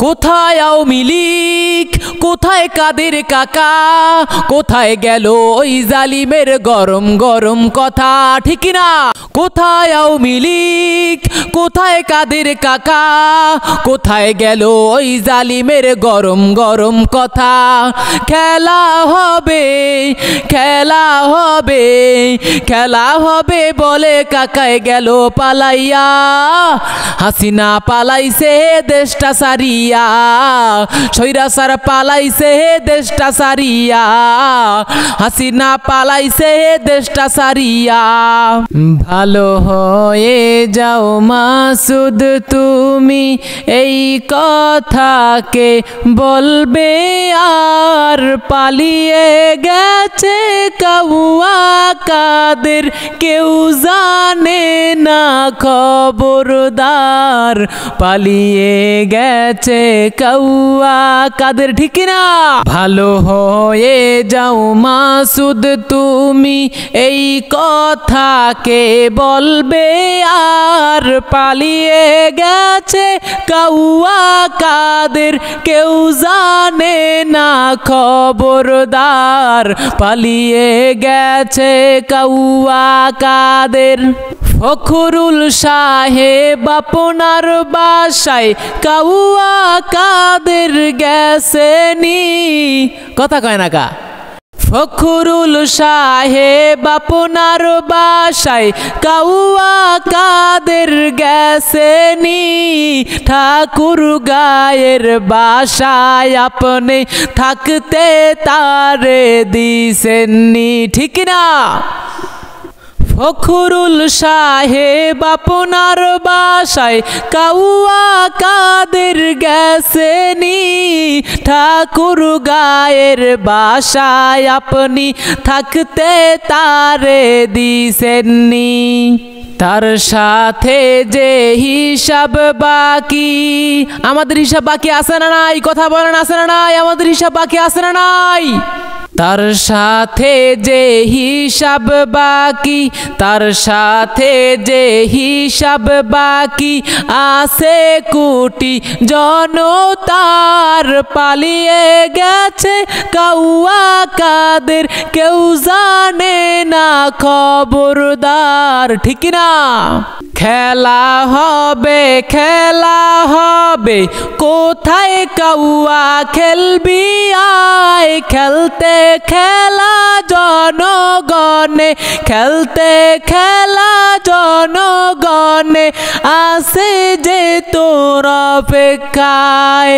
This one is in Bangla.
কোথায় আওয়ামী লীগ, কোথায় কাদের কাকা, কোথায় গেল ওই জালিমের গরম গরম কথা, ঠিক না? কোথায় আওয়ামী লীগ, কোথায় কাদের কাকা, কোথায় গেল ওই জালিমের গরম গরম কথা? খেলা হবে, খেলা হবে, খেলা হবে বলে কাকায় গেল পালাইয়া। হাসিনা পালাইছে দেশটা সারিয়া, স্বৈরাচার পালাইছে দেশটা সারিয়া, হাসিনা পালাইছে দেশটা সারিয়া। ভালো হয়ে যাও মাসুদ তুমি, এই কথাকে বলবে আর। পালিয়ে গেছে কাউয়া কাদের, কেউ জানে না খবরদার। পালিয়ে গেছে কাউয়া কাদের, ঠিক না? ভালো হয়ে যাও মাসুদ তুমি, এই কথাকে বলবে আর। পালিয়ে গেছে কাউয়া কাদের, কেউ জানে না খবরদার। পালিয়ে গেছে কাউয়া কাদের। ফখরুল সাহেব আপনার বাসায় কাউয়া কাদের গেছেনি, কথা কয় না কা? ফখরুল সাহেব আপনার বাসায় কাউয়া কাদের গেছেনি, ঠাকুর গায়ের বাসায় আপনি থাকতে তারে দিছেননি, ঠিক না? ফখরুল সাহেব আপনার বাসায় কাউয়া কাদের গেছেনি, ঠাকুর গায়ের বাসায় আপনি থাকতে তারে দিছেননি। তার সাথে যে হিসাব বাকি, আমাদের হিসাব বাকি আছে না নাই? কথা বলেন, আছে না নাই? আমাদের হিসাব বাকি আছে না নাই? তার সাথে যে হিসাব বাকি, তার সাথে যে হিসাব বাকি আছে কোটি জনতার। পালিয়ে গেছে কাউয়া কাদের, কেউ জানে না খবরদার, ঠিক না? খেলা হবে, খেলা হবে, কোথায় কাউয়া খেলবি আয়। খেলতে খেলা জনগণে, খেলতে খেলা জনগণে, আসে যে তোর অপেক্ষায়।